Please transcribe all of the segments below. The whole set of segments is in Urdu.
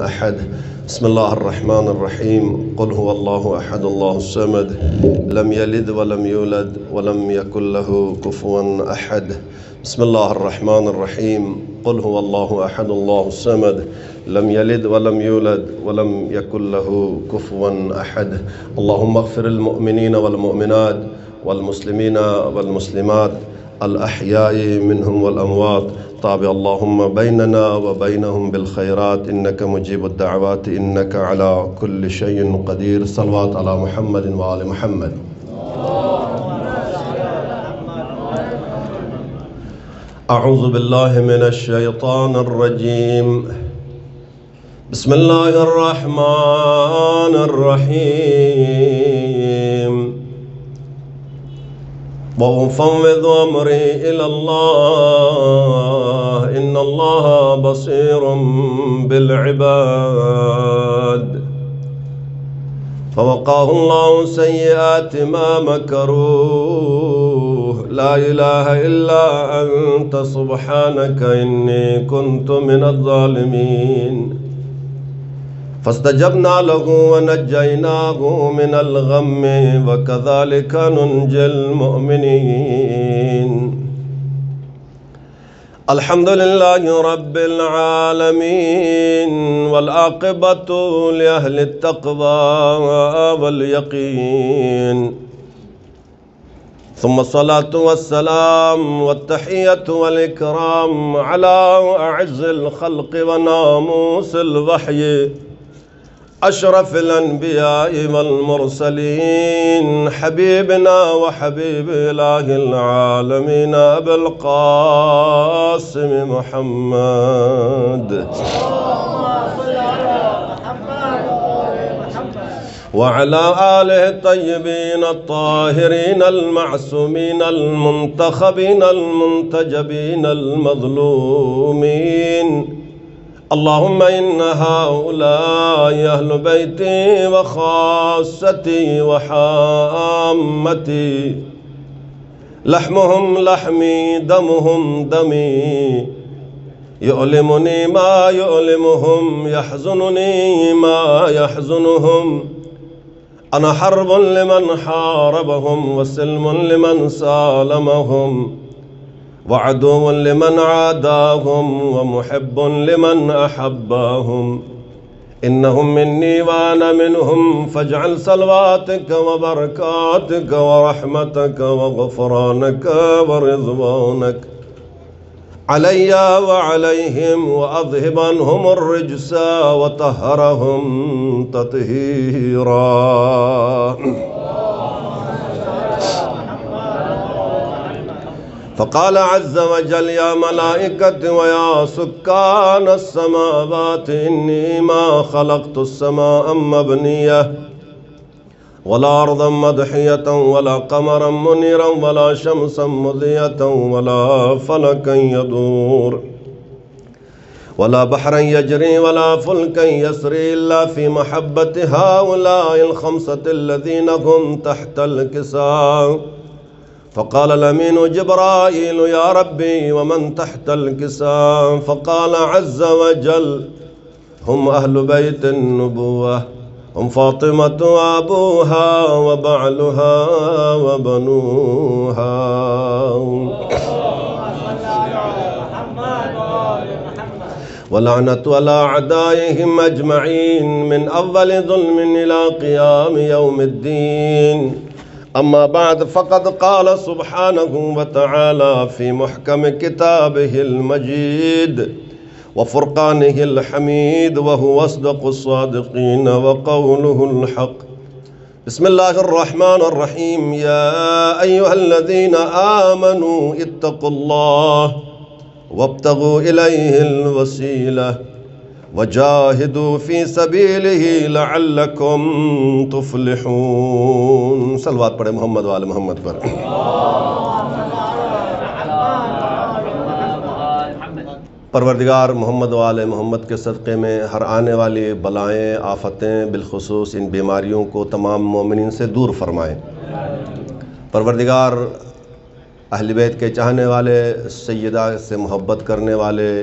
أحد. بسم الله الرحمن الرحيم. قل هو الله أحد الله الصمد لم يلد ولم يولد ولم يكن له كفوا أحد. بسم الله الرحمن الرحيم. قل هو الله أحد الله الصمد لم يلد ولم يولد ولم يكن له كفوا أحد. اللهم اغفر المؤمنين والمؤمنات والمسلمين والمسلمات الأحياء منهم والأموات. طابع اللهم بيننا وبينهم بالخيرات إنك مجيب الدعوات إنك على كل شيء قدير. صلوات على محمد وآل محمد. أعوذ بالله من الشيطان الرجيم. بسم الله الرحمن الرحيم. وأفوض أمري إلى الله إن الله بصير بالعباد. فوقاه الله سيئات ما مكروه. لا إله إلا أنت سبحانك إني كنت من الظالمين. فاستجبنا له ونجيناه من الغم وكذلك ننجي المؤمنين. الحمد لله رب العالمين والعاقبة لأهل التقوى واليقين. ثم الصلاة والسلام والتحية والإكرام على أعز الخلق وناموس الوحي أشرف الأنبياء والمرسلين حبيبنا وحبيب إله العالمين أبي القاسم محمد وعلى آله الطيبين الطاهرين المعصومين المنتخبين المنتجبين المظلومين. اللهم إن هؤلاء أهل بيتي وخاصتي وحامتي لحمهم لحمي دمهم دمي. يؤلمني ما يؤلمهم يحزنني ما يحزنهم. أنا حرب لمن حاربهم وسلم لمن سالمهم وعدو لمن عاداهم ومحب لمن أحباهم. إنهم مني وأنا منهم. فاجعل صلواتك وبركاتك ورحمتك وغفرانك ورضوانك علي وعليهم وأذهب عنهم الرجس وطهرهم تطهيرا. فقال عز وجل يا ملائكة ويا سكان السماوات إني ما خلقت السماء مبنية ولا أرضا مدحية ولا قمرا منيرا ولا شمسا مضية ولا فلكا يدور ولا بحرا يجري ولا فلكا يسري إلا في محبة هؤلاء الخمسة الذين هم تحت الكساء. فقال الأمين جبرائيل يا ربي ومن تحت الكساء؟ فقال عز وجل هم أهل بيت النبوة. هم فاطمة وأبوها وبعلها وبنوها. ولعنة على أعدائهم أجمعين من أول ظلم إلى قيام يوم الدين. أما بعد فقد قال سبحانه وتعالى في محكم كتابه المجيد وفرقانه الحميد وهو أصدق الصادقين وقوله الحق. بسم الله الرحمن الرحيم. يا أيها الذين آمنوا اتقوا الله وابتغوا إليه الوسيلة وجاهدوا في سبيله لعلكم تفلحون. صلوات پڑھے محمد وآل محمد پر. پروردگار محمد وآل محمد کے صدقے میں ہر آنے والی بلائیں آفتیں بالخصوص ان بیماریوں کو تمام مومنین سے دور فرمائے. پروردگار اہل بیت کے چاہنے والے، سیدہ سے محبت کرنے والے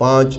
5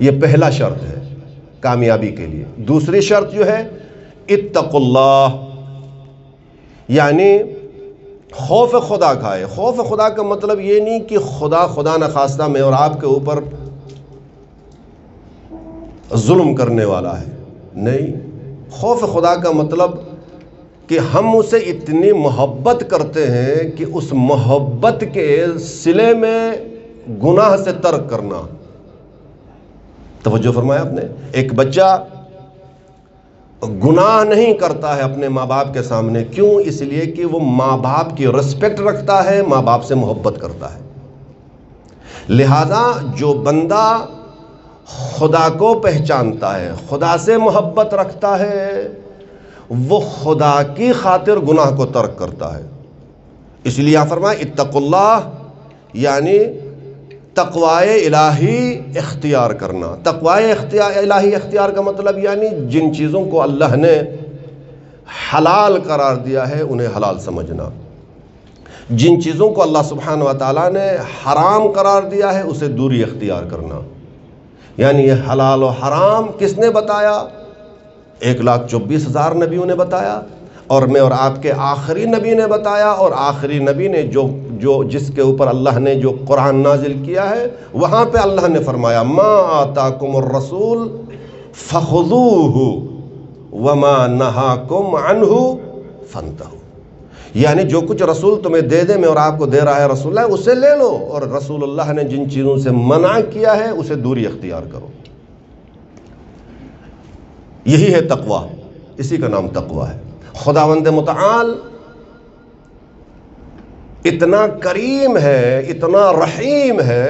یہ پہلا شرط ہے کامیابی کے لیے۔ دوسری شرط جو ہے اتقوا اللہ، یعنی خوف خدا کا ہے۔ خوف خدا کا مطلب یہ نہیں کہ خدا نخواستہ میں اور آپ کے اوپر ظلم کرنے والا ہے، نہیں۔ خوف خدا کا مطلب کہ ہم اسے اتنی محبت کرتے ہیں کہ اس محبت کے صلے میں گناہ سے ترک کرنا۔ توجہ فرمایا آپ نے، ایک بچہ گناہ نہیں کرتا ہے اپنے ماں باپ کے سامنے، کیوں؟ اس لیے کہ وہ ماں باپ کی رسپیکٹ رکھتا ہے، ماں باپ سے محبت کرتا ہے۔ لہذا جو بندہ خدا کو پہچانتا ہے، خدا سے محبت رکھتا ہے، وہ خدا کی خاطر گناہ کو ترک کرتا ہے۔ اس لیے یہاں فرمایا اتقوا اللہ، یعنی تقوائے الہی اختیار کرنا۔ تقوائے الہی اختیار کا مطلب یعنی جن چیزوں کو اللہ نے حلال قرار دیا ہے انہیں حلال سمجھنا، جن چیزوں کو اللہ سبحانہ و تعالیٰ نے حرام قرار دیا ہے اسے دوری اختیار کرنا۔ یعنی یہ حلال و حرام کس نے بتایا؟ 1,24,000 نبیوں نے بتایا، اور میں اور آپ کے آخری نبی نے بتایا، اور آخری نبی نے جو جس کے اوپر اللہ نے جو قرآن نازل کیا ہے وہاں پہ اللہ نے فرمایا ما آتاکم الرسول فخذوہ وما نہاکم عنہ فانتہوا، یعنی جو کچھ رسول تمہیں دے دے، میں اور آپ کو دے رہا ہے رسول اللہ، اسے لے لو، اور رسول اللہ نے جن چیزوں سے منع کیا ہے اسے دوری اختیار کرو۔ یہی ہے تقوی، اسی کا نام تقوی ہے۔ خداوند متعال اتنا کریم ہے، اتنا رحیم ہے۔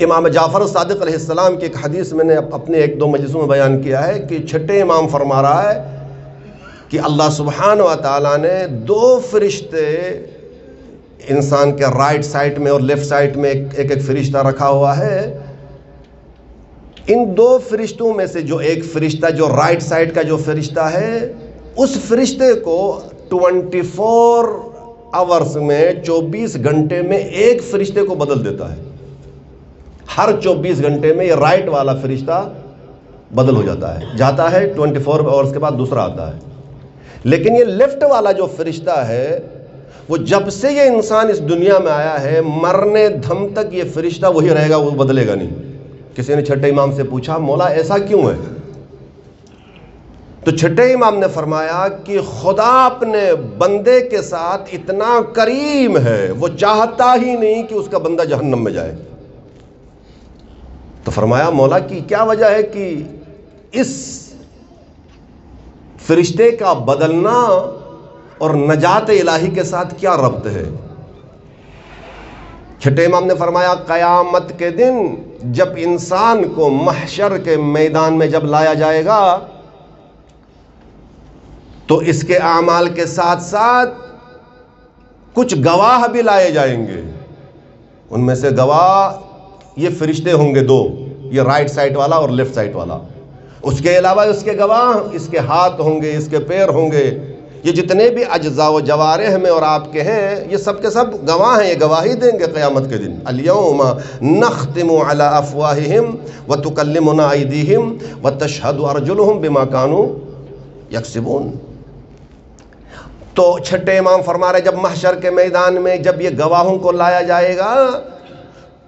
امام جعفر صادق علیہ السلام کی ایک حدیث میں نے اپنے 1-2 مجلسوں میں بیان کیا ہے کہ چھٹے امام فرما رہا ہے کہ اللہ سبحانہ و تعالیٰ نے 2 فرشتے انسان کے رائٹ سائڈ میں اور لیفٹ سائڈ میں ایک فرشتہ رکھا ہوا ہے۔ ان 2 فرشتوں میں سے جو ایک فرشتہ جو رائٹ سائڈ کا جو فرشتہ ہے، اس فرشتے کو 24 آورز میں 24 گھنٹے میں ایک فرشتے کو بدل دیتا ہے۔ ہر 24 گھنٹے میں یہ رائٹ والا فرشتہ بدل ہو جاتا ہے، جاتا ہے 24 آورز کے بعد دوسرا آتا ہے۔ لیکن یہ لیفٹ والا جو فرشتہ ہے وہ جب سے یہ انسان اس دنیا میں آیا ہے مرنے دم تک یہ فرشتہ وہی رہے گا، وہ بدلے گا نہیں۔ کسی نے چھٹے امام سے پوچھا مولا ایسا کیوں ہے؟ تو چھٹے امام نے فرمایا کہ خدا اپنے بندے کے ساتھ اتنا کریم ہے، وہ چاہتا ہی نہیں کہ اس کا بندہ جہنم میں جائے۔ تو فرمایا مولا کی کیا وجہ ہے کہ اس فرشتے کا بدلنا اور نجات الہی کے ساتھ کیا ربط ہے؟ چھٹے امام نے فرمایا قیامت کے دن جب انسان کو محشر کے میدان میں جب لایا جائے گا تو اس کے اعمال کے ساتھ ساتھ کچھ گواہ بھی لائے جائیں گے۔ ان میں سے گواہ یہ فرشتے ہوں گے 2، یہ رائٹ سائڈ والا اور لیفٹ سائڈ والا۔ اس کے علاوہ اس کے گواہ، اس کے ہاتھ ہوں گے، اس کے پیر ہوں گے، یہ جتنے بھی اجزاء و جوارح میں اور آپ کے ہیں یہ سب کے سب گواہ ہیں، یہ گواہی دیں گے قیامت کے دن۔ الیوم نختم علی افواہہم وتکلمنا ایدیہم وتشہد ارجلہم بما کانوا یکسبون۔ تو چھٹے امام فرما رہے جب محشر کے میدان میں جب یہ گواہوں کو لایا جائے گا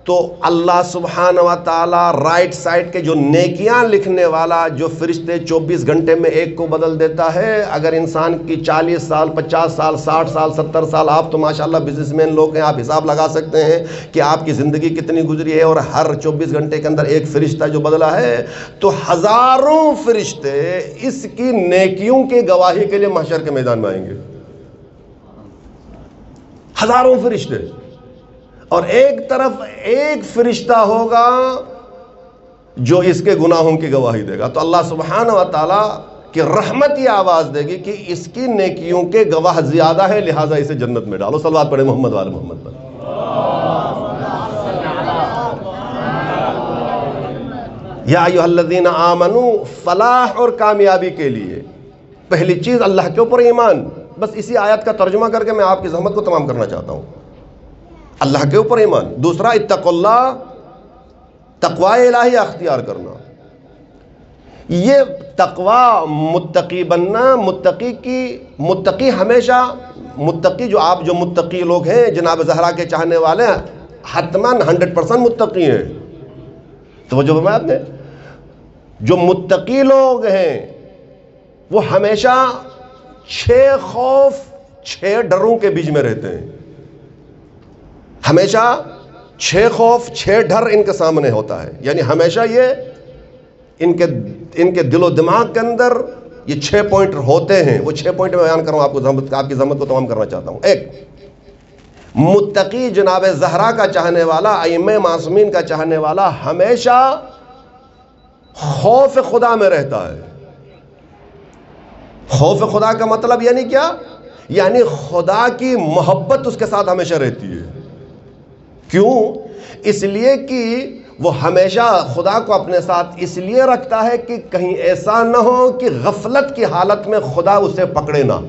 تو اللہ سبحانہ و تعالیٰ رائٹ سائڈ کے جو نیکیاں لکھنے والا جو فرشتے 24 گھنٹے میں ایک کو بدل دیتا ہے، اگر انسان کی 40 سال 50 سال 60 سال 70 سال، آپ تو ماشاءاللہ بزنس مین لوگ ہیں، آپ حساب لگا سکتے ہیں کہ آپ کی زندگی کتنی گزری ہے، اور ہر 24 گھنٹے کے اندر ایک فرشتہ جو بدلا ہے، تو ہزاروں فرشتے اس کی نیکیوں کی گواہی کے لیے محشر کے میدان میں آئیں گے، ہزاروں فرشتے۔ اور ایک طرف ایک فرشتہ ہوگا جو اس کے گناہوں کی گواہی دے گا۔ تو اللہ سبحانہ و تعالیٰ کی رحمت یہ آواز دے گی کہ اس کی نیکیوں کے گواہ زیادہ ہے، لہٰذا اسے جنت میں ڈالو۔ صلوات پڑھے محمد وآل محمد پر۔ یا ایھا الذین آمنوا، فلاح اور کامیابی کے لیے پہلی چیز اللہ کے اوپر ایمان۔ بس اسی آیت کا ترجمہ کر کے میں آپ کی زحمت کو تمام کرنا چاہتا ہوں۔ اللہ کے اوپر ایمان۔ دوسرا اتقوا اللہ، تقوی الہی اختیار کرنا، یہ تقوی متقی بننا، متقی ہمیشہ، متقی جو متقی لوگ ہیں جناب زہرا کے چاہنے والے ہیں، حتماً 100% متقی ہیں۔ توجہ فرمایا آپ نے، جو متقی لوگ ہیں وہ ہمیشہ 6 خوف 6 ڈروں کے بیچ میں رہتے ہیں، ہمیشہ 6 خوف 6 ڈر ان کے سامنے ہوتا ہے، یعنی ہمیشہ یہ ان کے دل و دماغ کے اندر یہ 6 پوائنٹ ہوتے ہیں۔ وہ 6 پوائنٹ میں بیان کروں آپ کی زحمت کو تمام کرنا چاہتا ہوں۔ ایک، متقی جناب زہرا کا چاہنے والا، ائمہ معصومین کا چاہنے والا ہمیشہ خوف خدا میں رہتا ہے۔ خوف خدا کا مطلب یعنی کیا؟ یعنی خدا کی محبت اس کے ساتھ ہمیشہ رہتی ہے۔ کیوں؟ اس لیے کہ وہ ہمیشہ خدا کو اپنے ساتھ اس لیے رکھتا ہے کہ کہیں ایسا نہ ہو کہ غفلت کی حالت میں خدا اسے پکڑے نہ،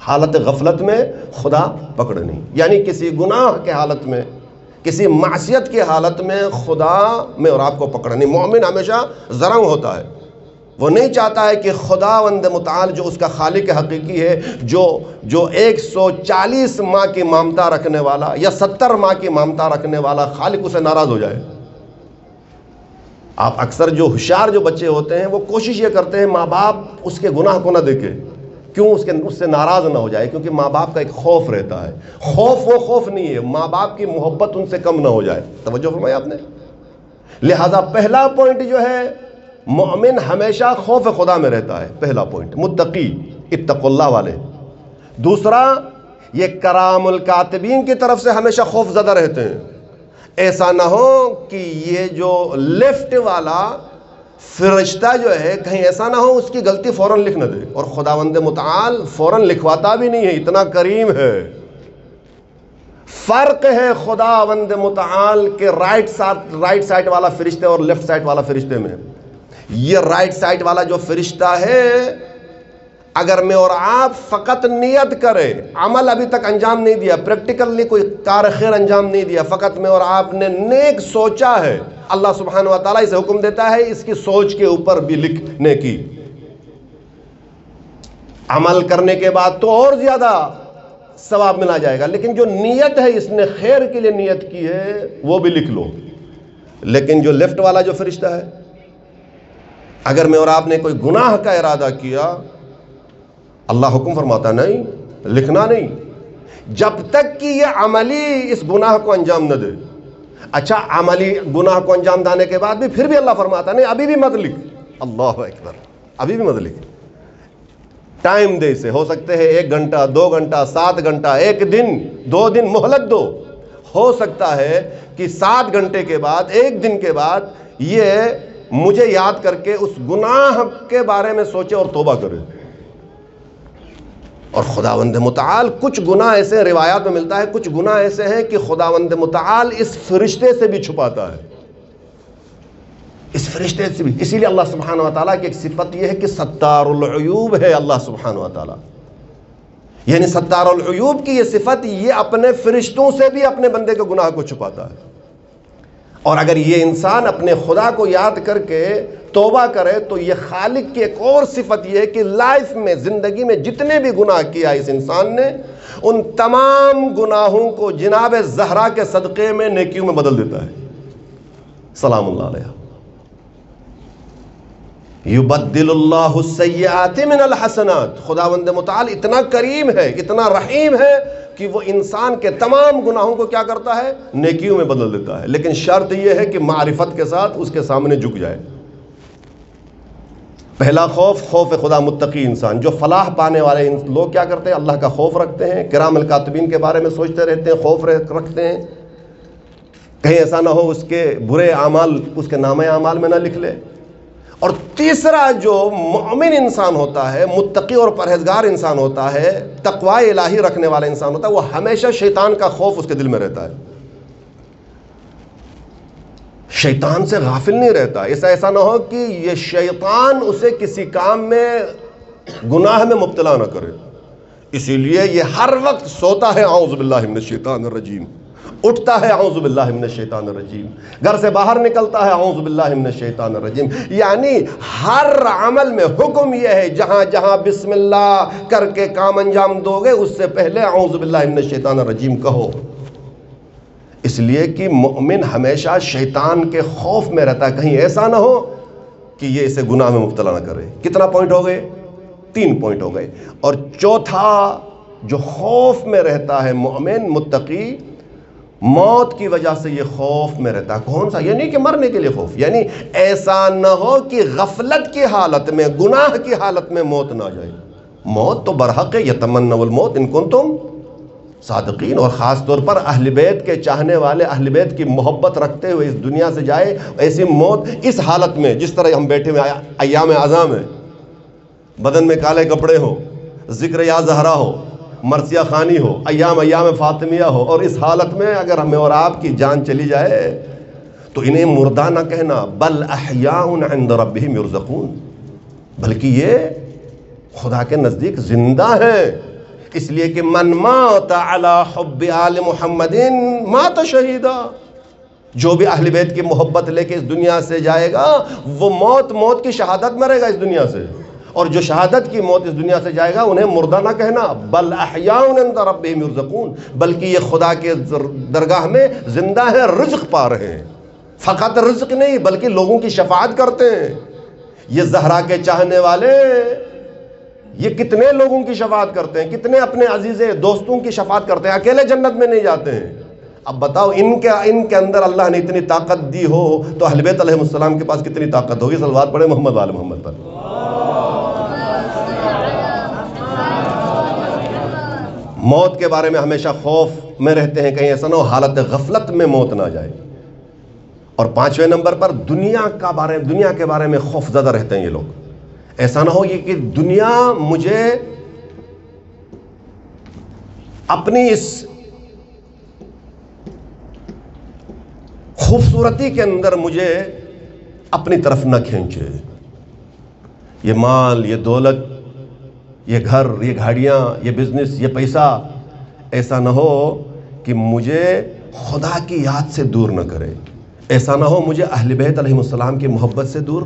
حالت غفلت میں خدا پکڑے نہیں، یعنی کسی گناہ کے حالت میں، کسی معصیت کی حالت میں خدا میں اور آپ کو پکڑے نہیں۔ مومن ہمیشہ زرنگ ہوتا ہے، وہ نہیں چاہتا ہے کہ خداوند متعال جو اس کا خالق حقیقی ہے، جو 140 ماہ کی مامتا رکھنے والا یا 70 ماہ کی مامتا رکھنے والا خالق اسے ناراض ہو جائے۔ آپ اکثر جو ہوشیار جو بچے ہوتے ہیں وہ کوشش یہ کرتے ہیں ماں باپ اس کے گناہ کو نہ دیکھے، کیوں؟ اس سے ناراض نہ ہو جائے، کیونکہ ماں باپ کا ایک خوف رہتا ہے۔ خوف وہ خوف نہیں ہے، ماں باپ کی محبت ان سے کم نہ ہو جائے۔ توجہ فرمایا آپ نے؟ لہذا پہلا پوائنٹ جو ہے، مومن ہمیشہ خوف خدا میں رہتا ہے، پہلا پوائنٹ متقی اتقوا اللہ والے۔ دوسرا، یہ کرام الکاتبین کی طرف سے ہمیشہ خوف زدہ رہتے ہیں، ایسا نہ ہو کہ یہ جو لیفٹ والا فرشتہ جو ہے کہیں ایسا نہ ہو اس کی غلطی فوراً لکھ نہ دے، اور خداوند متعال فوراً لکھواتا بھی نہیں ہے، اتنا کریم ہے۔ فرق ہے خداوند متعال کے رائٹ سائٹ والا فرشتے اور لیفٹ سائٹ والا فرشتے میں۔ یہ رائٹ سائٹ والا جو فرشتہ ہے، اگر میں اور آپ فقط نیت کرے، عمل ابھی تک انجام نہیں دیا، پریکٹیکلی کوئی کار خیر انجام نہیں دیا، فقط میں اور آپ نے نیک سوچا ہے، اللہ سبحانہ و تعالیٰ اسے حکم دیتا ہے اس کی سوچ کے اوپر بھی لکھنے کی۔ عمل کرنے کے بعد تو اور زیادہ ثواب ملا جائے گا، لیکن جو نیت ہے اس نے خیر کے لیے نیت کی ہے وہ بھی لکھ لو۔ لیکن جو لیفٹ والا جو فرشتہ ہے، اگر میں اور آپ نے کوئی گناہ کا ارادہ کیا، اللہ حکم فرماتا نہیں، لکھنا نہیں، جب تک کہ یہ عملی اس گناہ کو انجام نہ دے۔ اچھا، عملی گناہ کو انجام دینے کے بعد بھی پھر بھی اللہ فرماتا نہیں، ابھی بھی مت لکھ، اللہ اکبر، ابھی بھی مت لکھ، ٹائم دے، سے ہو سکتے ہیں 1 گھنٹہ 2 گھنٹہ 7 گھنٹہ 1 دن 2 دن مہلت دو، ہو سکتا ہے کہ 7 گھنٹے کے بعد 1 دن کے بعد یہ مجھے یاد کر کے اس گناہ کے بارے میں سوچے اور توبہ کرے۔ اور خداوند متعال کچھ گناہ ایسے روایات میں ملتا ہے، کچھ گناہ ایسے ہیں کہ خداوند متعال اس فرشتے سے بھی چھپاتا ہے، اس فرشتے سے بھی۔ اسی لیے اللہ سبحانہ و تعالیٰ کی ایک صفت یہ ہے کہ ستار العیوب ہے اللہ سبحانہ و تعالیٰ، یعنی ستار العیوب کی یہ صفت، یہ اپنے فرشتوں سے بھی اپنے بندے کے گناہ کو چھپاتا ہے۔ اور اگر یہ انسان اپنے خدا کو یاد کر کے توبہ کرے تو یہ خالق کی ایک اور صفت یہ ہے کہ لائف میں، زندگی میں جتنے بھی گناہ کیا اس انسان نے، ان تمام گناہوں کو جناب زہرا کے صدقے میں نیکیوں میں بدل دیتا ہے، سلام اللہ علیہ۔ یبدل اللہ السیئات من الحسنات، خداوند متعال اتنا کریم ہے، اتنا رحیم ہے کہ وہ انسان کے تمام گناہوں کو کیا کرتا ہے؟ نیکیوں میں بدل دیتا ہے، لیکن شرط یہ ہے کہ معرفت کے ساتھ اس کے سامنے جھک جائے۔ پہلا خوف، خوف خدا متقی انسان، جو فلاح پانے والے لوگ کیا کرتے ہیں؟ اللہ کا خوف رکھتے ہیں، کرام الکاتبین کے بارے میں سوچتے رہتے ہیں، خوف رکھتے ہیں کہیں ایسا نہ ہو اس کے برے اعمال اس کے نامہ اعمال میں نہ لکھ لے۔ اور تیسرا جو مومن انسان ہوتا ہے، متقی اور پرہیزگار انسان ہوتا ہے، تقوی الہی رکھنے والا انسان ہوتا ہے، وہ ہمیشہ شیطان کا خوف اس کے دل میں رہتا ہے، شیطان سے غافل نہیں رہتا۔ ایسا نہ ہو کہ یہ شیطان اسے کسی کام میں، گناہ میں مبتلا نہ کرے، اسی لیے یہ ہر وقت سوتا ہے اعوذ باللہ من الشیطان الرجیم، اٹھتا ہے اعوذ باللہ من الشیطان الرجیم، گھر سے باہر نکلتا ہے اعوذ باللہ من الشیطان الرجیم۔ یعنی ہر عمل میں حکم یہ ہے جہاں جہاں بسم اللہ کر کے کام انجام دو گے اس سے پہلے اعوذ باللہ من الشیطان الرجیم کہو، اس لیے کہ مومن ہمیشہ شیطان کے خوف میں رہتا ہے کہیں ایسا نہ ہو کہ یہ اسے گناہ میں مبتلا نہ کرے۔ کتنا پوائنٹ ہو گئے؟ 3 پوائنٹ ہو گئے۔ اور چوتھا جو خوف میں رہتا ہے مومن متقی، موت کی وجہ سے یہ خوف میں رہتا ہے۔ کون سا؟ یہ نہیں کہ مرنے کے لیے خوف، یعنی ایسا نہ ہو کہ غفلت کی حالت میں، گناہ کی حالت میں موت نہ جائے۔ موت تو برحق ہے، یتمنوا الموت ان کنتم صادقین، اور خاص طور پر اہل بیت کے چاہنے والے، اہل بیت کی محبت رکھتے ہوئے اس دنیا سے جائے، ایسی موت اس حالت میں جس طرح ہم بیٹھے ہوئے ایام اعظام میں، بدن میں کالے کپڑے ہو، ذکر یا زہرا ہو، مرثیہ خوانی ہو، ایام فاطمیہ ہو، اور اس حالت میں اگر ہمیں اور آپ کی جان چلی جائے تو انہیں مردہ نہ کہنا، بل احیاء عند ربہم یرزقون، بلکہ یہ خدا کے نزدیک زندہ ہیں، اس لیے کہ من مات علی حب آل محمد مات شہیدا، جو بھی اہل بیت کی محبت لے کے اس دنیا سے جائے گا وہ موت کی شہادت مرے گا اس دنیا سے، اور جو شہادت کی موت اس دنیا سے جائے گا انہیں مردہ نہ کہنا، بل احیاء عند ربہم یرزقون، بلکہ یہ خدا کے درگاہ میں زندہ ہیں، رزق پا رہے ہیں، فقط رزق نہیں بلکہ لوگوں کی شفاعت کرتے ہیں۔ یہ زہرا کے چاہنے والے یہ کتنے لوگوں کی شفاعت کرتے ہیں، کتنے اپنے عزیز دوستوں کی شفاعت کرتے ہیں، اکیلے جنت میں نہیں جاتے ہیں۔ اب بتاؤ ان کے اندر اللہ نے اتنی طاقت دی ہو تو اہل بیت علیہ السلام کے پاس کتنی طاقت ہوگی؟ صلوات پڑھیں محمد وآل محمد پر۔ موت کے بارے میں ہمیشہ خوف میں رہتے ہیں، کہیں ایسا نہ ہو حالت غفلت میں موت نہ جائے۔ اور 5ویں نمبر پر دنیا کے بارے میں خوف زدہ رہتے ہیں یہ لوگ، ایسا نہ ہو یہ کہ دنیا مجھے اپنی اس خوبصورتی کے اندر مجھے اپنی طرف نہ کھینچے، یہ مال، یہ دولت، یہ گھر، یہ گاڑیاں، یہ بزنس، یہ پیسہ ایسا نہ ہو کہ مجھے خدا کی یاد سے دور نہ کرے، ایسا نہ ہو مجھے اہل بیت علیہ السلام کی محبت سے دور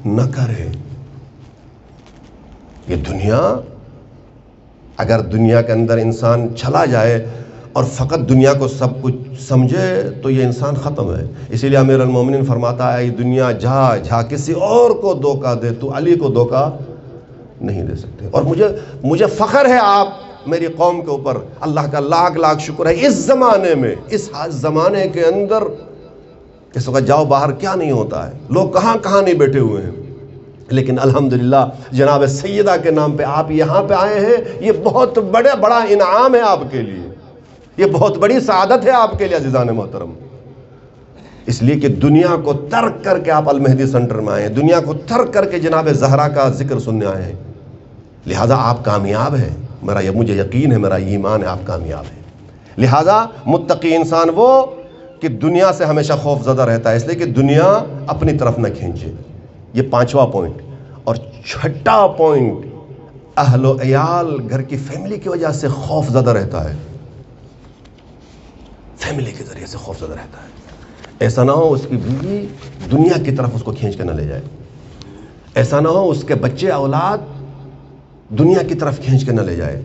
نہ کرے۔ یہ دنیا، اگر دنیا کے اندر انسان چلا جائے اور فقط دنیا کو سب کچھ سمجھے تو یہ انسان ختم ہے۔ اسی لیے امیر المومنین فرماتا ہے یہ دنیا جھا کسی اور کو دھوکہ دے تو علی کو دھوکہ نہیں دے سکتے۔ اور مجھے فخر ہے آپ میری قوم کے اوپر، اللہ کا لاکھ لاکھ شکر ہے اس زمانے میں، اس زمانے کے اندر اس وقت جاؤ باہر کیا نہیں ہوتا ہے، لوگ کہاں نہیں بیٹھے ہوئے ہیں، لیکن الحمدللہ جناب سیدہ کے نام پہ آپ یہاں پہ آئے ہیں، یہ بہت بڑا انعام ہے آپ کے لیے، یہ بہت بڑی سعادت ہے آپ کے لیے عزیزان محترم، اس لیے کہ دنیا کو ترک کر کے آپ المہدی سینٹر میں آئے ہیں، دنیا کو ترک کر کے جناب زہرا کا ذکر سننے آئے ہیں، لہٰذا آپ کامیاب ہیں، مجھے یقین ہے، میرا ایمان ہے آپ کامیاب ہیں۔ لہٰذا متقی انسان وہ کہ دنیا سے ہمیشہ خوف زدہ رہتا ہے، اس لیے کہ دنیا اپنی طرف نہ کھینچے۔ یہ 5واں پوائنٹ۔ اور 6واں پوائنٹ، اہل و عیال، گھر کی فیملی کی وجہ سے خوف زدہ رہتا ہے، فیملی کے ذریعے سے خوف زدہ رہتا ہے، ایسا نہ ہو اس کی بیوی دنیا کی طرف اس کو کھینچ کے نہ لے جائے، ایسا نہ ہو اس کے بچے اولاد دنیا کی طرف کھینچ کے نہ لے جائے۔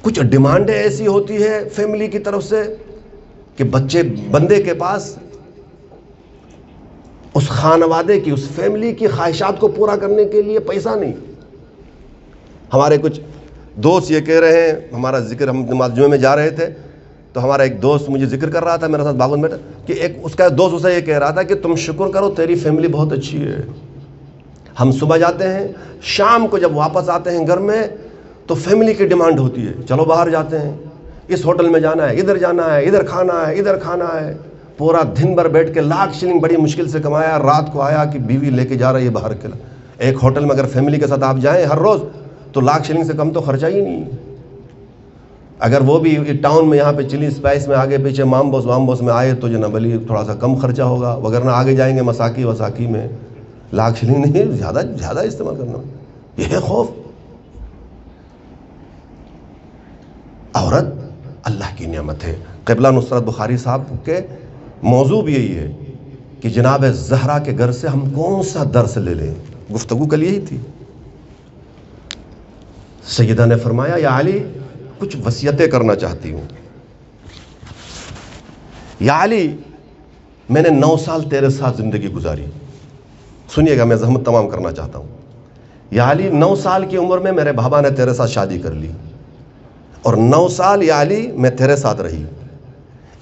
کچھ ڈیمانڈیں ایسی ہوتی ہے فیملی کی طرف سے کہ بندے کے پاس اس خانوادے کی، اس فیملی کی خواہشات کو پورا کرنے کے لیے پیسہ نہیں۔ ہمارے کچھ دوست یہ کہہ رہے ہیں، ہمارا ذکر، ہم نماز جمعے میں جا رہے تھے تو ہمارا ایک دوست مجھے ذکر کر رہا تھا میرے ساتھ باغون بیٹھا، کہ اس کا دوست اسے یہ کہہ رہا تھا کہ تم شکر کرو تیری فیملی بہت اچھی ہے، ہم صبح جاتے ہیں، شام کو جب واپس آتے ہیں گھر میں تو فیملی کی ڈیمانڈ ہوتی ہے، چلو باہر جاتے ہیں، اس ہوٹل میں جانا ہے، ادھر جانا ہے، ادھر کھانا ہے، ادھر کھانا ہے، پورا دن بھر بیٹھ کے لاکھ شلنگ بڑی مشکل سے کمایا، رات کو آیا کہ بیوی لے کے جا رہی ہے باہر کے، ایک ہوٹل میں اگر فیملی کے ساتھ آپ جائیں ہر روز تو لاکھ شلنگ سے کم تو خرچہ ہی نہیں، اگر وہ بھی ٹاؤن میں یہاں پہ چلی اسپائس میں آگے پیچھے مامبوس میں آئے تو جناب علی تھوڑا سا کم خرچہ ہوگا، وگرنہ آگے جائیں گے مساکی میں لاکھ شلنگ نہیں، زیادہ استعمال کرنا، یہ ہے خوف۔ عورت اللہ کی نعمت ہے، قبلہ نصرت بخاری صاحب کے موضوع بھی یہی ہے کہ جناب زہرا کے گھر سے ہم کون سا درس لے لیں. گفتگو کل یہی تھی. سیدہ نے فرمایا یا علی کچھ وصیتیں کرنا چاہتی ہوں. یا علی میں نے 9 سال تیرے ساتھ زندگی گزاری. سنیے گا میں زحمت تمام کرنا چاہتا ہوں. یا علی 9 سال کی عمر میں میرے بابا نے تیرے ساتھ شادی کر لی اور 9 سال یا علی میں تیرے ساتھ رہی.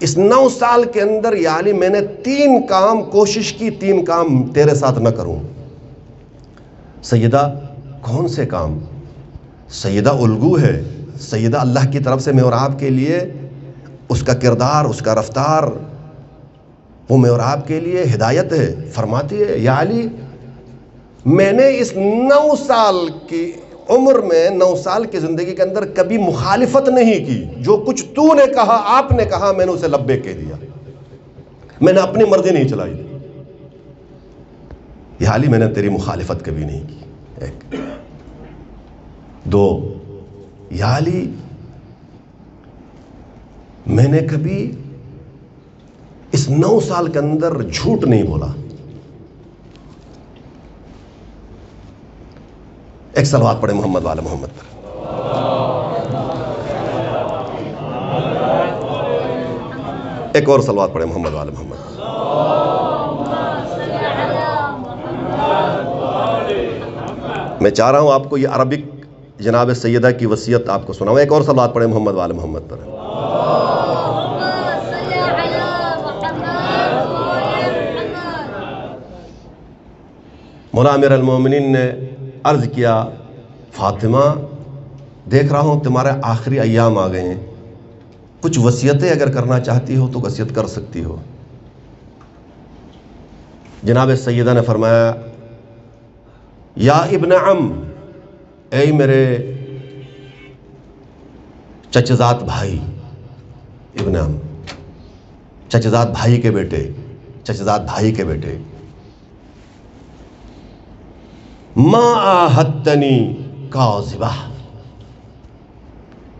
اس 9 سال کے اندر یا علی میں نے 3 کام کوشش کی 3 کام تیرے ساتھ نہ کروں. سیدہ کون سے کام؟ سیدہ الگو ہے. سیدہ اللہ کی طرف سے میں اور آپ کے لیے اس کا کردار، اس کا رفتار، وہ میں اور آپ کے لیے ہدایت ہے. فرماتی ہے یا علی میں نے اس 9 سال کی عمر میں 9 سال کی زندگی کے اندر کبھی مخالفت نہیں کی. جو کچھ تو نے کہا، آپ نے کہا، میں نے اسے لبیک کہہ دیا. میں نے اپنی مرضی نہیں چلائی. یا علی میں نے تیری مخالفت کبھی نہیں کی. 1 2 یا علی میں نے کبھی اس 9 سال کے اندر جھوٹ نہیں بولا. ایک صلوات پڑھے محمد والے محمد پر. ایک اور صلوات پڑھے محمد والے محمد پر. میں چاہ رہا ہوں آپ کو یہ عربک جناب سیدہ کی وصیت آپ کو سناؤں. ایک اور صلوات پڑھے محمد والے محمد پر. مولا امیر المومنین نے عرض کیا فاطمہ دیکھ رہا ہوں تمہارے آخری ایام آ گئے ہیں، کچھ وصیتیں اگر کرنا چاہتی ہو تو وصیت کر سکتی ہو. جناب سیدہ نے فرمایا یا ابن عم، اے میرے چچزاد بھائی. ابن عم چچزاد بھائی کے بیٹے، چچزاد بھائی کے بیٹے. ما آہدتنی کاذبہ،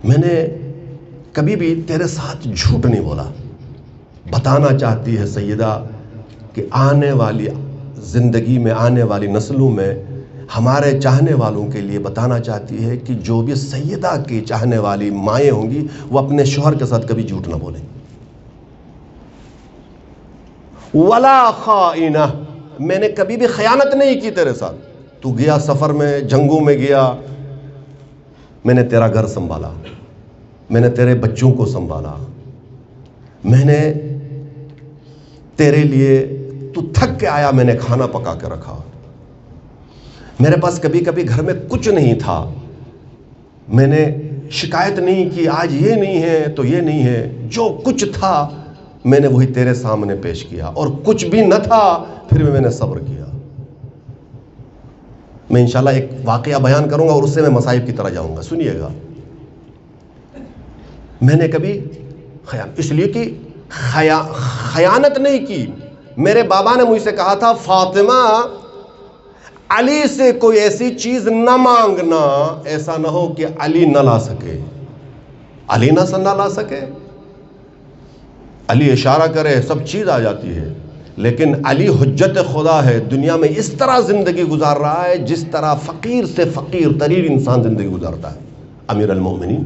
میں نے کبھی بھی تیرے ساتھ جھوٹ نہیں بولا. بتانا چاہتی ہے سیدہ کہ آنے والی زندگی میں، آنے والی نسلوں میں ہمارے چاہنے والوں کے لیے بتانا چاہتی ہے کہ جو بھی سیدہ کی چاہنے والی مائیں ہوں گی وہ اپنے شوہر کے ساتھ کبھی جھوٹ نہ بولیں. ولا خائنہ، میں نے کبھی بھی خیانت نہیں کی تیرے ساتھ. تو گیا سفر میں، جنگوں میں گیا، میں نے تیرا گھر سنبھالا، میں نے تیرے بچوں کو سنبھالا، میں نے تیرے لیے، تو تھک کے آیا میں نے کھانا پکا کے رکھا. میرے پاس کبھی کبھی گھر میں کچھ نہیں تھا، میں نے شکایت نہیں کی آج یہ نہیں ہے تو یہ نہیں ہے. جو کچھ تھا میں نے وہی تیرے سامنے پیش کیا، اور کچھ بھی نہ تھا پھر بھی میں نے صبر کیا. میں انشاءاللہ ایک واقعہ بیان کروں گا اور اس سے میں مصائب کی طرح جاؤں گا. سنیے گا. میں نے کبھی اس لیے کہ خیانت نہیں کی. میرے بابا نے مجھ سے کہا تھا فاطمہ علی سے کوئی ایسی چیز نہ مانگنا ایسا نہ ہو کہ علی نہ لا سکے. علی نہ لا سکے، علی اشارہ کرے سب چیز آ جاتی ہے، لیکن علی حجت خدا ہے. دنیا میں اس طرح زندگی گزار رہا ہے جس طرح فقیر سے فقیر ترین انسان زندگی گزارتا ہے. امیر المومنین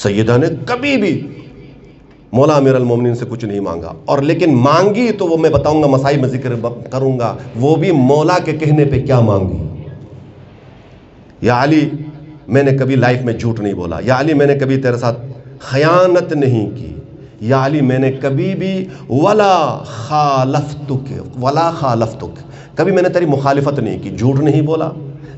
سیدہ نے کبھی بھی مولا امیر المومنین سے کچھ نہیں مانگا، اور لیکن مانگی تو وہ میں بتاؤں گا، مسائل میں ذکر کروں گا وہ بھی مولا کے کہنے پہ کیا مانگی. یا علی میں نے کبھی لائف میں جھوٹ نہیں بولا. یا علی میں نے کبھی تیرے ساتھ خیانت نہیں کی. یا علی میں نے کبھی بھی ولا خالفتک، کبھی میں نے تیری مخالفت نہیں کی. جھوٹ نہیں بولا،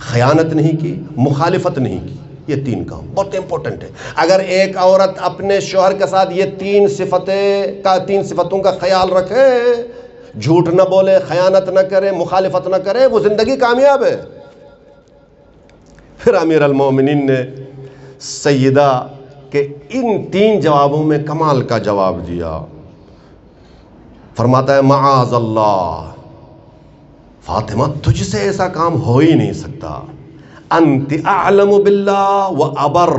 خیانت نہیں کی، مخالفت نہیں کی. یہ 3 کام بہت امپورٹنٹ ہے. اگر ایک عورت اپنے شوہر کے ساتھ یہ 3 صفتوں کا خیال رکھے، جھوٹ نہ بولے، خیانت نہ کرے، مخالفت نہ کرے، وہ زندگی کامیاب ہے. پھر امیر المومنین نے سیدہ کہ ان 3 جوابوں میں کمال کا جواب دیا. فرماتا ہے معاذ اللہ فاطمہ تجھ سے ایسا کام ہو ہی نہیں سکتا. انت اعلم باللہ و ابر،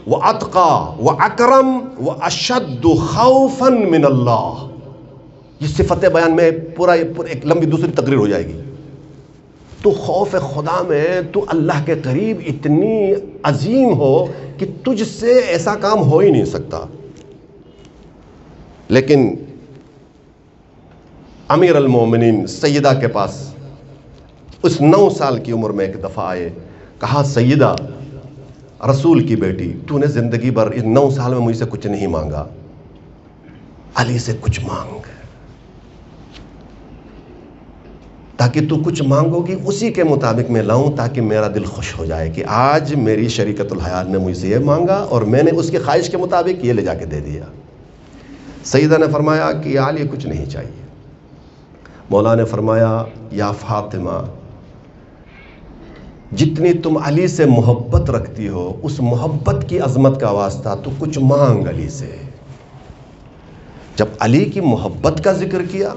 وَأَتْقَى وَأَكْرَمْ وَأَشَدُّ خَوْفًا مِّنَ اللَّهِ۔ یہ صفت بیان میں پورا ایک لمبی دوسری تقریر ہو جائے گی۔ تو خوف خدا میں تو اللہ کے قریب اتنی عظیم ہو کہ تجھ سے ایسا کام ہو ہی نہیں سکتا۔ لیکن امیر المومنین سیدہ کے پاس اس 9 سال کی عمر میں ایک دفعہ آئے، کہا سیدہ رسول کی بیٹی، تو نے زندگی بھر اس 9 سال میں مجھ سے کچھ نہیں مانگا، علی سے کچھ مانگ، تاکہ تو کچھ مانگو گی اسی کے مطابق میں لاؤں، تاکہ میرا دل خوش ہو جائے کہ آج میری شریکت الحیات نے مجھ سے یہ مانگا اور میں نے اس کی خواہش کے مطابق یہ لے جا کے دے دیا۔ سیدہ نے فرمایا کہ علی کچھ نہیں چاہیے۔ مولا نے فرمایا یا فاطمہ، جتنی تم علی سے محبت رکھتی ہو اس محبت کی عظمت کا واسطہ تو کچھ مانگ علی سے۔ جب علی کی محبت کا ذکر کیا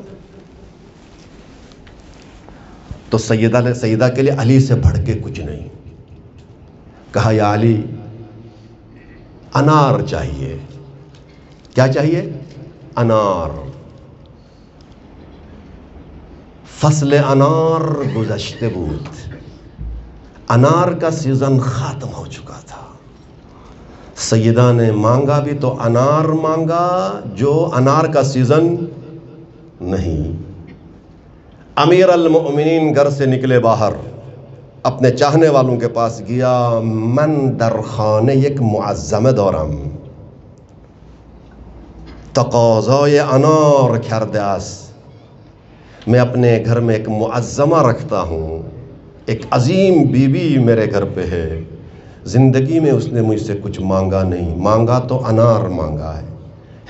تو سیدہ کے لیے علی سے بڑھ کے کچھ نہیں، کہا یا علی انار چاہیے۔ کیا چاہیے؟ انار۔ فصل انار گزشتے بود، انار کا سیزن ختم ہو چکا تھا۔ سیدہ نے مانگا بھی تو انار مانگا جو انار کا سیزن نہیں۔ امیر المؤمنین گھر سے نکلے باہر، اپنے چاہنے والوں کے پاس گیا، من در خانه یک معظم دارم، تقاضای انار کرده است۔ میں اپنے گھر میں ایک معظمہ رکھتا ہوں، ایک عظیم بیوی میرے گھر پہ ہے، زندگی میں اس نے مجھ سے کچھ مانگا نہیں، مانگا تو انار مانگا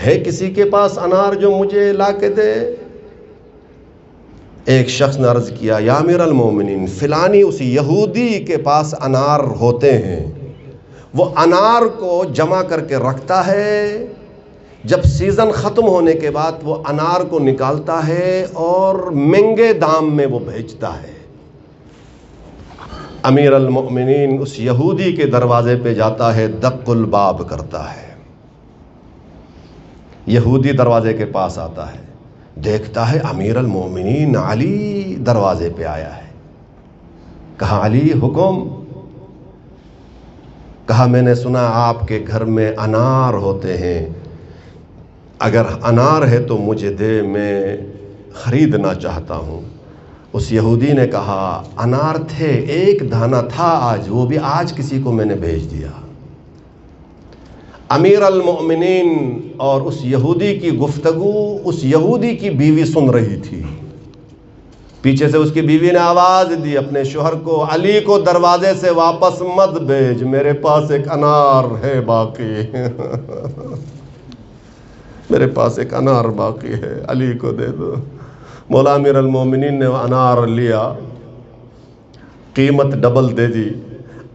ہے کسی کے پاس انار جو مجھے لا کے دے؟ ایک شخص نے عرض کیا یا امیر المومنین فلانی اس یہودی کے پاس انار ہوتے ہیں، وہ انار کو جمع کر کے رکھتا ہے، جب سیزن ختم ہونے کے بعد وہ انار کو نکالتا ہے اور مہنگے دام میں وہ بیچتا ہے۔ امیر المؤمنین اس یہودی کے دروازے پہ جاتا ہے، دق الباب کرتا ہے، یہودی دروازے کے پاس آتا ہے، دیکھتا ہے امیر المومنین علی دروازے پہ آیا ہے۔ کہا علی حکم؟ کہا میں نے سنا آپ کے گھر میں انار ہوتے ہیں، اگر انار ہے تو مجھے دے، میں خریدنا چاہتا ہوں۔ اس یہودی نے کہا انار تھے، ایک دانہ تھا آج، وہ بھی آج کسی کو میں نے بھیج دیا۔ امیر المؤمنین اور اس یہودی کی گفتگو اس یہودی کی بیوی سن رہی تھی۔ پیچھے سے اس کی بیوی نے آواز دی اپنے شوہر کو، علی کو دروازے سے واپس مت بھیج، میرے پاس ایک انار ہے باقی میرے پاس ایک انار باقی ہے، علی کو دے دو۔ مولا امیر المومنین نے وہ انار لیا، قیمت ڈبل دے دی،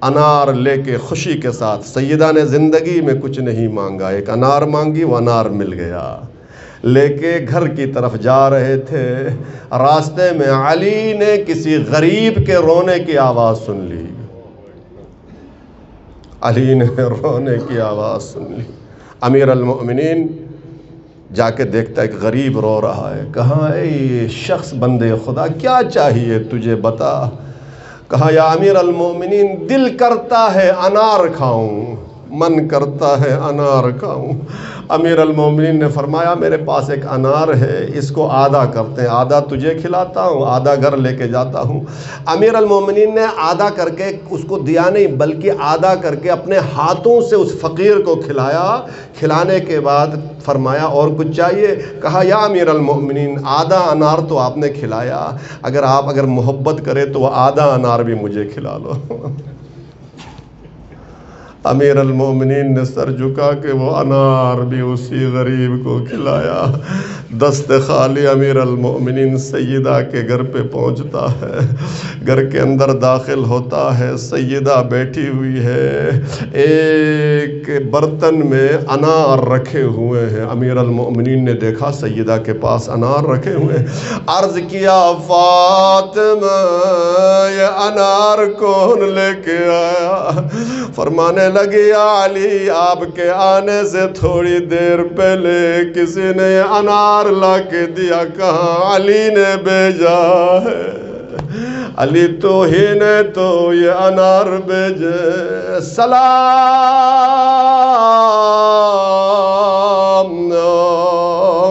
انار لے کے خوشی کے ساتھ، سیدہ نے زندگی میں کچھ نہیں مانگا، ایک انار مانگی، وہ انار مل گیا، لے کے گھر کی طرف جا رہے تھے، راستے میں علی نے کسی غریب کے رونے کی آواز سن لی، علی نے رونے کی آواز سن لی۔ امیر المؤمنین جا کے دیکھتا ایک غریب رو رہا ہے، کہاں اے یہ شخص بندے خدا، کیا چاہیے تجھے بتا؟ کہا یا امیر المومنین دل کرتا ہے انار کھاؤں، من کرتا ہے انار کھاؤں۔ امیر المومنین نے فرمایا میرے پاس ایک انار ہے، اس کو آدھا کرتے ہیں، آدھا تجھے کھلاتا ہوں، آدھا گھر لے کے جاتا ہوں۔ امیر المومنین نے آدھا کر کے اس کو دیا نہیں، بلکہ آدھا کر کے اپنے ہاتھوں سے اس فقیر کو کھلایا، کھلانے کے بعد فرمایا اور کچھ چاہیے؟ کہا یا امیر المؤمنین آدھا انار تو آپ نے کھلایا، اگر محبت کرے تو وہ آدھا انار بھی مجھے کھلا لو۔ امیر المومنین نے سر جھکا کے وہ انار بھی اسی غریب کو کھلایا۔ دست خالی امیر المومنین سیدہ کے گھر پہ پہنچتا ہے، گھر کے اندر داخل ہوتا ہے، سیدہ بیٹھی ہوئی ہے، ایک برتن میں انار رکھے ہوئے ہیں۔ امیر المومنین نے دیکھا سیدہ کے پاس انار رکھے ہوئے ہیں، عرض کیا فاطمہ یہ انار کون لے کے آیا؟ فرمانے لگی یا علی آپ کے آنے سے تھوڑی دیر پہلے کسی نے انار لا کے دیا، کہاں علی نے بھیجا ہے، علی تو ہی نے تو یہ انار بھیجے، سلام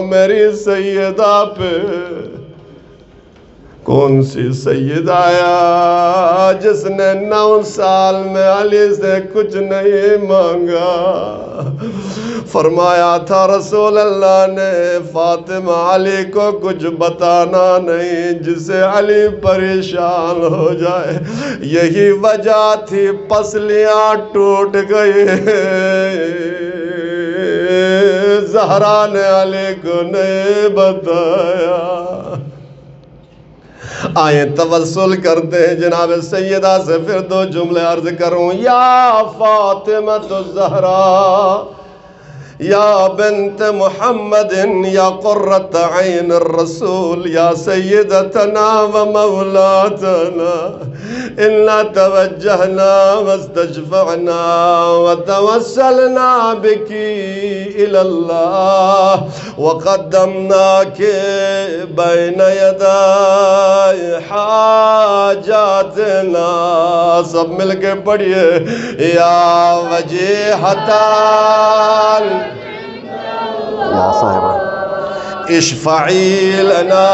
میری سیدہ پہ۔ کون سی سیدہ آیا جس نے 9 سال میں علی سے کچھ نہیں مانگا؟ فرمایا تھا رسول اللہ نے فاطمہ علی کو کچھ بتانا نہیں جس سے علی پریشان ہو جائے، یہی وجہ تھی پسلیاں ٹوٹ گئی، زہرا نے علی کو نہیں بتایا۔ آئیں توسل کرتے ہیں جناب سیدہ سے، پھر 2 جملے عرض کروں۔ یا فاطمہ الزہرا یا بنت محمد یا قرۃ عین الرسول یا سیدتنا و مولاتنا، انا توجہنا واستشفعنا وتوسلنا بکی الی اللہ وقدمناک بین یدائی حاجاتنا۔ سب مل کے پڑھئے، یا وجیہتان یا صاحبہ اشفعی لنا،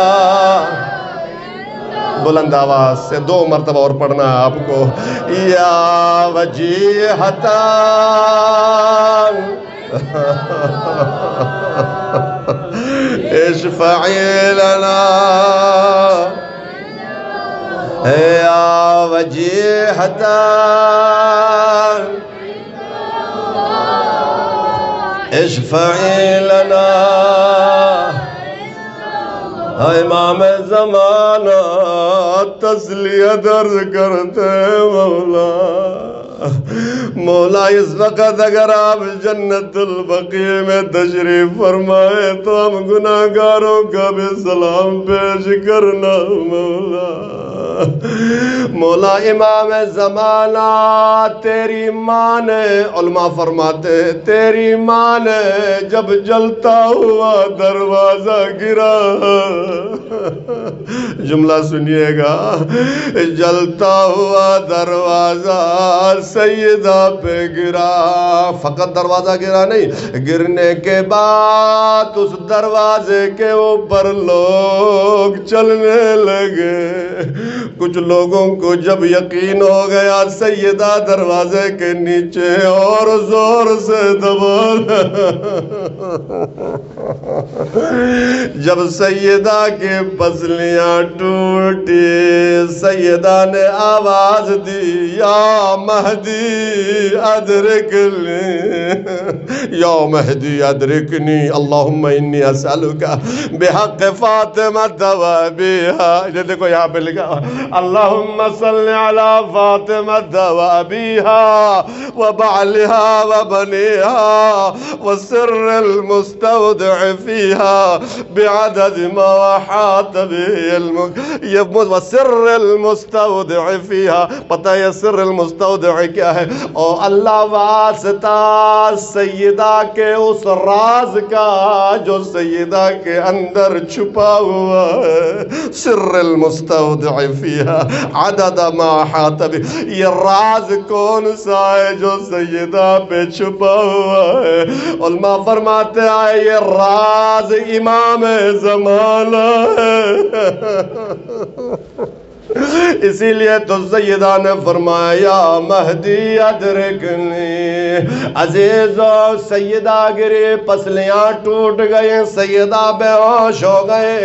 بلند آواز سے 2 مرتبہ اور پڑھنا ہے آپ کو، یا وجیہتان اشفعی لنا، یا وجیہتان اشفعی لنا۔ امام زمانہ تسلیہ درج کرتے ہیں مولا، مولا اس وقت اگر آپ جنت البقیع میں تشریف فرمائے تو ہم گناہگاروں کا بھی سلام پیش کرنا مولا۔ مولا امام زمانہ تیری ماں نے، علماء فرماتے تیری ماں نے جب جلتا ہوا دروازہ گرا، جملہ سنیے گا، جلتا ہوا دروازہ سیدہ پہ گرا، فقط دروازہ گرا نہیں، گرنے کے بعد اس دروازے کے اوپر لوگ چلنے لگے۔ کچھ لوگوں کو جب یقین ہو گیا سیدہ دروازے کے نیچے، اور زور سے دبانا، جب سیدہ کی پسلیاں ٹوٹی، سیدہ نے آواز دی، یا مہدی ادرکنی، یا مہدی ادرکنی، اللہم انی اسألوکا بحق فاطمہ و ابیہا۔ یہ دیکھو یہاں پہ لکھا، اللہم صلی علی فاطمہ و ابیہا و بعلہا و بنیہا وسر المستودع فیہا بعدد ما وحات به وسر المستودع فیہا۔ پتہ ہے سر المستودع کیا ہے؟ او اللہ واسطہ سیدہ کے اس راز کا جو سیدہ کے اندر چھپا ہوا ہے، سر المستودع فیہا عدد ما حات به، یہ راز کون سا ہے جو سیدہ پہ چھپا ہوا ہے؟ علماء فرماتے ہیں یہ راز امام زمانہ ہے۔ اسی لیے تو سیدہ نے فرمایا، یا مہدی ادرکنی، عزیزو سیدہ گری، پسلیاں ٹوٹ گئے، سیدہ بے ہوش ہو گئے،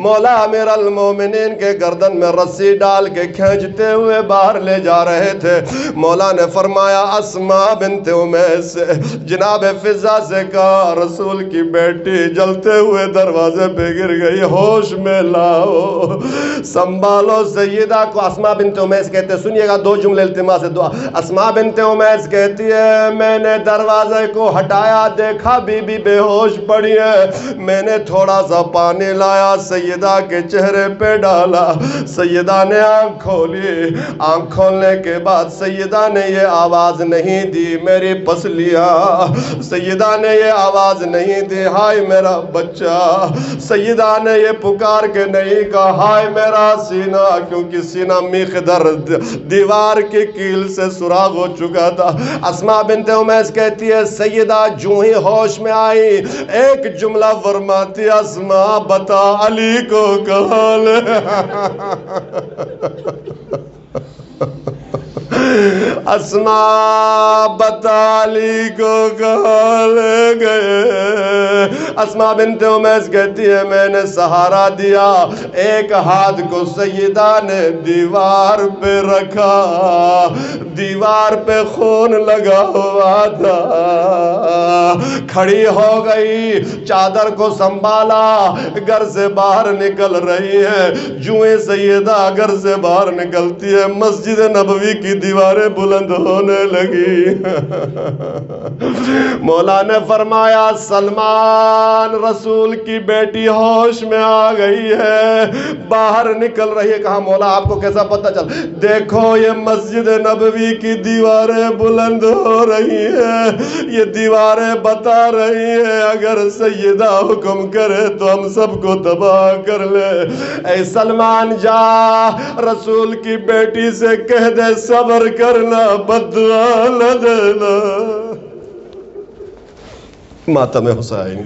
مولا امیر المومنین کے گردن میں رسی ڈال کے کھینچتے ہوئے باہر لے جا رہے تھے۔ مولا نے فرمایا اسماء بنت امیس سے، جناب فضا سے کہا رسول کی بیٹی جلتے ہوئے دروازے پہ گر گئی، ہوش میں لاؤ، سنبھالو سیدہ سیدہ کو اسماء بنت امیس کہتے ہیں، سنیے گا 2 جملے التماس دعا. اسماء بنت امیس کہتی ہے میں نے دروازے کو ہٹایا، دیکھا بی بی بے ہوش پڑی ہے، میں نے تھوڑا سا پانی لایا سیدہ کے چہرے پہ ڈالا، سیدہ نے آنکھ کھولی، آنکھ کھولنے کے بعد سیدہ نے یہ آواز نہیں دی میری پسلیاں، سیدہ نے یہ آواز نہیں دی ہائے میرا بچہ، سیدہ نے یہ پکار کے نہیں کہا ہائے میرا سینہ، کیونکہ سینہ میخدر دیوار کی کیل سے سراغ ہو چکا تھا. اسماء بنت امیس کہتی ہے سیدہ جو ہی ہوش میں آئی ایک جملہ فرماتی اسماء بتا علی کو کہاں لے اسماء بتا علی کو کہاں لے گئے. اسماء بنت امیس کہتی ہے میں نے سہارا دیا، ایک ہاتھ کو سیدہ نے دیوار پہ رکھا، دیوار پہ خون لگا ہوا تھا، کھڑی ہو گئی، چادر کو سنبھالا، گھر سے باہر نکل رہی ہے. جویں سیدہ گھر سے باہر نکلتی ہے مسجد نبوی کی دیواریں بلند ہونے لگی. مولا نے فرمایا سلمان رسول کی بیٹی ہوش میں آ گئی ہے، باہر نکل رہی ہے. کہا مولا آپ کو کیسا پتہ چل؟ دیکھو یہ مسجد نبوی کی دیواریں بلند ہو رہی ہیں، یہ دیواریں بتا رہی ہیں اگر سیدہ حکم کرے تو ہم سب کو تباہ کر لے. اے سلمان جا رسول کی بیٹی سے کہہ دے صبر کرنا بددعا نہ دینا. ماتم حسین.